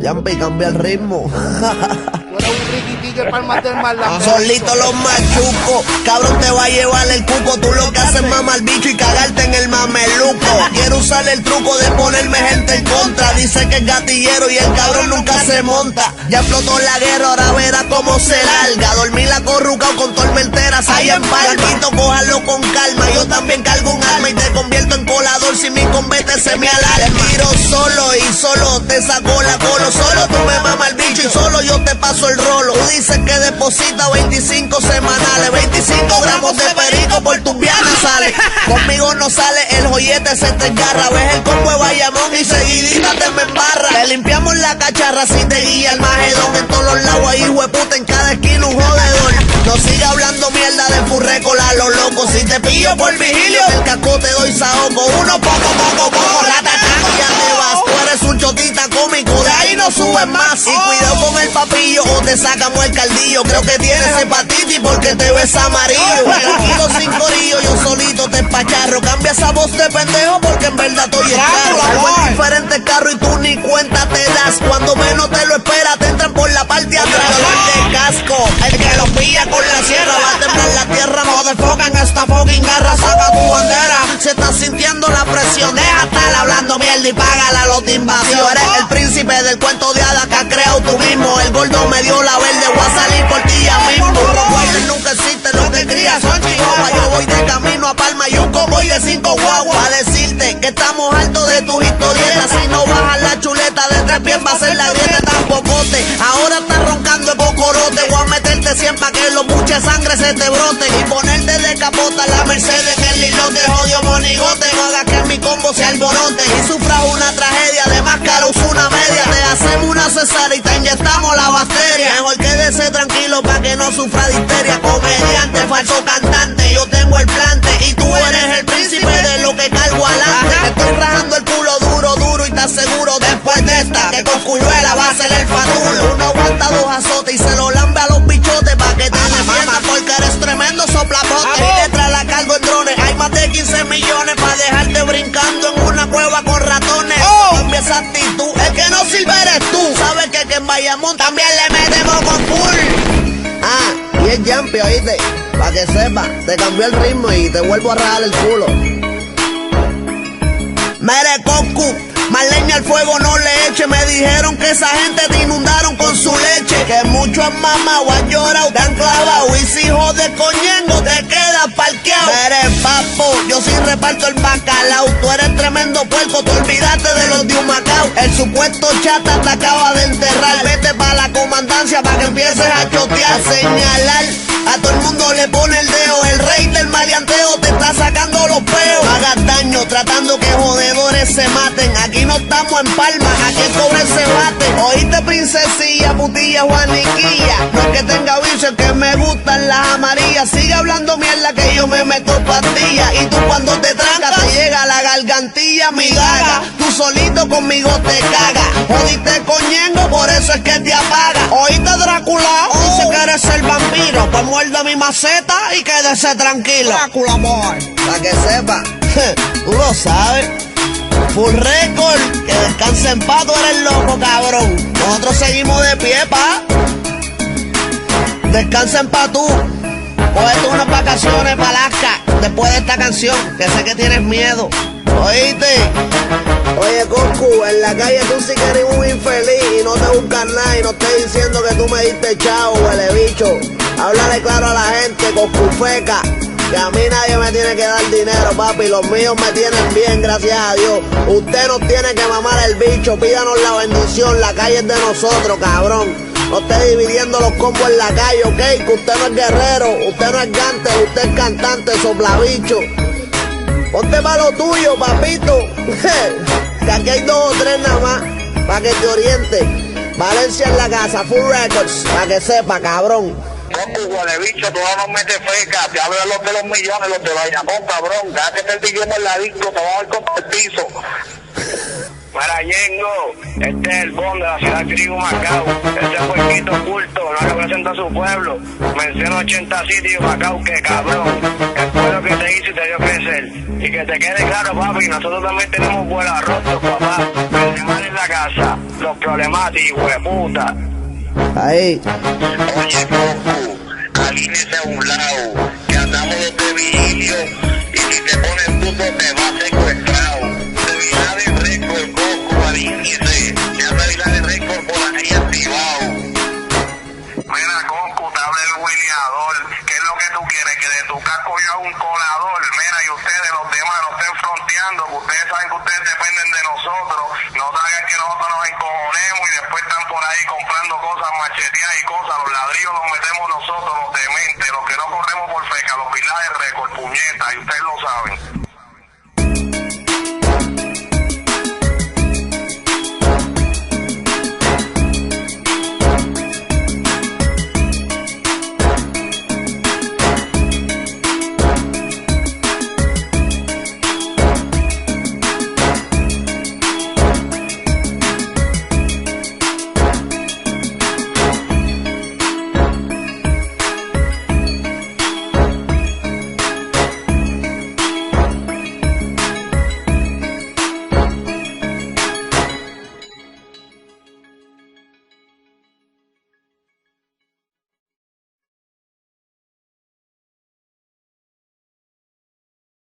Yampi, cambia el ritmo. Tú eres un Ricky Tigre palmas del mar. Solito los machucos, cabrón te va a llevar el cuco. Tú lo que haces es mamar bicho y cagarte en el mameluco. Quiero usar el truco de ponerme gente en contra. Dice que es gatillero y el cabrón nunca se monta. Ya explotó la guerra, ahora verá cómo se larga. Dormir la corruca con tormenteras ahí en palmito. Cójalo con calma, yo también cargo un arma y te convierto en colador si mi combate se me alarma. Te tiro solo y solo te saco la colo. Solo tú me mamas el bicho y solo yo te paso el rolo. Tú dices que deposita 25 semanales, 25 gramos de perico por tus vianas sale. Conmigo no sale el joyete, se te engarra. Ves el combo de Bayamón y seguidita te me embarra. Te limpiamos la cacharra si te guía el magedón. En todos los lados ahí hueputa, en cada esquina un jodedor. No siga hablando mierda de furrécola a los locos. Si te pillo por vigilio, el casco te doy saoco. Uno poco, ratatán, ya te vas. Tú eres un chotita cómico, de ahí no subes más. Y cuidado con el papillo o te sacamos el caldillo. Creo que tienes hepatitis porque te ves amarillo. Tranquilo sin corillo, yo solito te espacharro. Cambia esa voz de pendejo porque en verdad estoy en carro. Algo en diferentes carros y tú ni cuenta te das. Cuando menos te lo esperas, te entran por la parte de atrás. De casco, el que lo pilla con la sierra va a temblar la tierra. No desfocan esta fucking garra, saca tu bandera. Si estás sintiendo la presión, deja estar hablando mierda y págala a los de invasión. Eres el príncipe del cuento de hadas que has creado tú mismo. El gordo me dio la verde, voy a salir por ti ya mismo. Rottweiler nunca existe, lo que cría son chihuahuas. Yo voy de camino a Palma y un convoy de 5 guaguas. A decirte que estamos hartos de tus historietas. Si no bajas la chuleta de 3 pies va a ser la grieta tampocote. Ahora estás roncando el bocorote. Voy a meterte 100 pa' que los buches sangre se te brote. Y ponerte de capota la Mercedes en el lilote. Jodido monigote, no hagas que mi combo se alborote. Y sufras una tragedia, de más caro una media. Te hacemos una cesárea y te inyectamos la bacteria. Mejor quédese tranquilo pa' que no sufra de histeria. Comediante, falso cantante, yo tengo el plante. Y tú eres el príncipe de lo que cargo adelante. Te estoy rajando el culo duro y estás seguro después de esta que con Cuyuela va a ser el fatulo. Uno aguanta 2 azotes y se lo lambe a los bichotes pa' que te defiendas porque eres tremendo soplapote. Y detrás la cargo en drones, hay más de 15 millones pa' dejarte brincando en una cueva con ratones. Cambia esa actitud, el que no sirve eres tú. Sabes que en Bayamón también le metemos con full. Y es Yampi, oíste, pa' que sepa, te cambió el ritmo y te vuelvo a rajar el culo. Mere Cocu, más leña al fuego no le eche. Me dijeron que esa gente te inundaron con su leche. Que muchos han mamado, han llorado, te han clavado. Y si jodes coñengo, te quedas parqueado. Eres papo, yo sí reparto el bacalao. Tú eres tremendo puerco, te olvidaste de los de Humacao. El supuesto chata te acaba de enterrar. Vete pa' la comandancia pa' que empieces a chotear. A señalar, a todo el mundo le pone el dedo. El rey del maleanteo te está sacando los peos. No hagas daño tratando que jodedores se maten. Aquí no estamos en Palma, aquí el cobre se bate. Oíste princesilla, putilla, juaniquilla. No es que tenga vicio, es que me gustan las amarillas. Sigue hablando mierda que yo me meto pastillas. Y tú cuando te trancas te llega la gargantilla, mi gaga. Tú solito conmigo te cagas. Jodiste coñengo, por eso es que te apaga. Oíste Drácula, dice que eres el vampiro. Pues muerda mi maceta y quédese tranquilo. Drácula boy. Pa' que sepa, tú lo sabes. Full record, que descanse en paz, tú eres loco, cabrón. Nosotros seguimos de pie, pa. Descansa en paz tú. Cógete unas vacaciones para Alaska después de esta canción, que sé que tienes miedo. ¿Oíste? Oye, Cocu, en la calle tú sí que eres un infeliz y no te buscas nada y no estoy diciendo que tú me diste chavo, huele bicho. Háblale claro a la gente, Cocu feca. Que a mí nadie me tiene que dar dinero, papi. Los míos me tienen bien, gracias a Dios. Usted nos tiene que mamar el bicho. Pídanos la bendición. La calle es de nosotros, cabrón. No esté dividiendo los combos en la calle, ¿ok? Que usted no es guerrero, usted no es gante, usted es cantante, soplabicho. Ponte pa' lo tuyo, papito. Que aquí hay 2 o 3 nada más, para que te oriente. Valencia en la casa, Full Records, para que sepa, cabrón. Cocu, huele bicho, tú no metes feca, te hablo de los millones, los de Bayamón, cabrón. Cada que te el en la disco, te vamos a ver con el piso. Para Yengo, este es el bon de la ciudad de Humacao. Este puerquito oculto, no representa a su pueblo. Menciona 80 sitios Humacao, que cabrón. El pueblo que te hizo y te dio crecer. Y que te quede claro, papi, nosotros también tenemos buenos rostros, papá. Problemas en la casa, los problemáticos, hueputa. Ahí. Oye, Coco, alíñese a un lado, que andamos los de vigilio, y si te pones puto te va secuestrado. Debilidad de récord, Coco, alíñese, que anda debilidad de récord por ahí activado. Mira, Coco, te habla el Williador, ¿qué es lo que tú quieres? Que de tu casco yo haga un colador. Mira, y ustedes, los demás, no estén fronteando, que ustedes saben que ustedes dependen de nosotros, no saben que nosotros nos encojonemos y después están por ahí comprando cosas macheteadas y cosas, los ladrillos los metemos nosotros, los dementes, los que no corremos por feca, los pilares récord, puñetas, y ustedes lo saben.